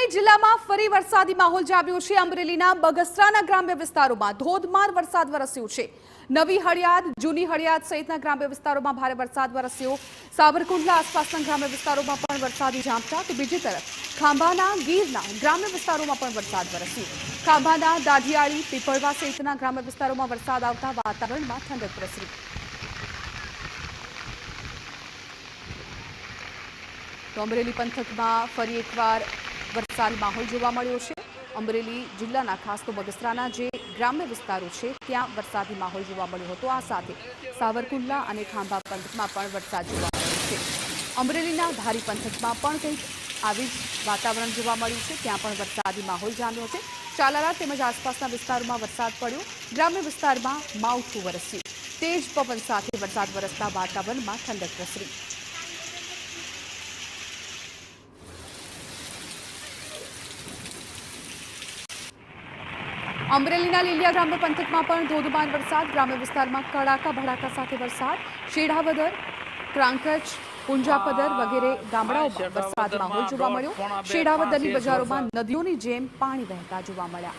અમરેલી જિલ્લામાં ફરી વરસાદી માહોલ જામ્યો છે। અમરેલીના બગસરાના ગ્રામ્ય વિસ્તારોમાં ધોધમાર વરસાદ વરસ્યો છે। નવી હળિયાદ, જૂની હળિયાદ સહિતના ગ્રામ્ય વિસ્તારોમાં ભારે વરસાદ વરસ્યો। સાવરકુંડલા આસપાસના ગ્રામ્ય વિસ્તારોમાં પણ વરસાદી ઝાપટા તો બીજી તરફ ખાંભાના ગીરના ગ્રામ્ય વિસ્તારોમાં પણ વરસાદ વરસ્યો। ખાંભાના દાઢિયાળી, પીપળવા સહિતના ગ્રામ્ય વિસ્તારોમાં વરસાદ આવતા વાતાવરણમાં ઠંડક પ્રસરી। તો અમરેલી પંથકમાં ફરી એકવાર વરસાદી માહોલ જોવા મળ્યો છે। અમરેલી જિલ્લાના ખાસ તો બગસરાના જે ગ્રામ્ય વિસ્તારો છે ત્યાં વરસાદી માહોલ જોવા મળ્યો હતો। આ સાથે સાવરકુંડલા અને ખાંભા પંથકમાં પણ વરસાદ જોવા મળ્યો છે। અમરેલીના ધારી પંથકમાં પણ કંઈક આવી જ વાતાવરણ જોવા મળ્યું છે। ત્યાં પણ વરસાદી માહોલ જામ્યો છે। ચાલારા તેમજ આસપાસના વિસ્તારોમાં વરસાદ પડ્યો। ગ્રામ્ય વિસ્તારમાં માવઠું વરસ્યું। તેજ પવન સાથે વરસાદ વરસતા વાતાવરણમાં ઠંડક પ્રસરી। અમરેલીના લીલિયા ગ્રામ્ય પંથકમાં પણ ધોધમાર વરસાદ। ગ્રામ્ય વિસ્તારમાં કડાકા ભડાકા સાથે વરસાદ। શેઢાવદર, ક્રાંકચ, પુંજાપદર વગેરે ગામડાઓમાં વરસાદી માહોલ જોવા મળ્યો। શેઢાવદરની બજારોમાં નદીઓની જેમ પાણી વહેતા જોવા મળ્યા।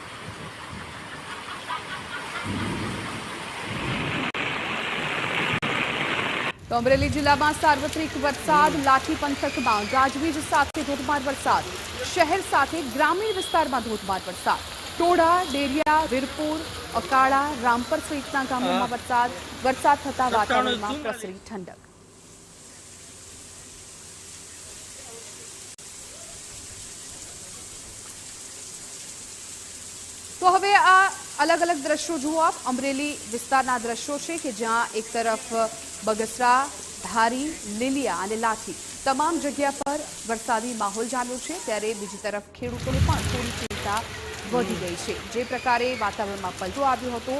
તો અમરેલી જિલ્લામાં સાર્વત્રિક વરસાદ। લાઠી પંથકમાં ગાજવીજ સાથે ધોધમાર વરસાદ। શહેર સાથે ગ્રામીણ વિસ્તારમાં ધોધમાર વરસાદ। ટોડા, ડેરિયા, વીરપુર, અકાળા, રામપર સહિતના ગામોમાં વરસાદ થતા વાતાવરણમાં પ્રસરી ઠંડક। તો હવે આ અલગ અલગ દ્રશ્યો જુઓ આપ। અમરેલી વિસ્તારના દ્રશ્યો છે કે જ્યાં એક તરફ બગસરા, ધારી, લીલિયા અને લાઠી તમામ જગ્યા પર વરસાદી માહોલ જામ્યો છે, ત્યારે બીજી તરફ ખેડૂતોને પણ થોડી ચિંતા વધી ગઈ છે। જે પ્રકારે વાતાવરણમાં પલટો આવ્યો હતો,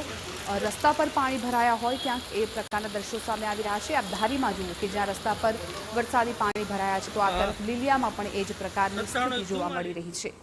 રસ્તા પર પાણી ભરાયા હોય ક્યાંક એ પ્રકારના દ્રશ્યો સામે આવી રહ્યા છે। આપ ધારીમાં જુઓ કે જ્યાં રસ્તા પર વરસાદી પાણી ભરાયા છે, તો આ તરફ લીલિયામાં પણ એ જ પ્રકારની સ્થિતિ જોવા મળી રહી છે।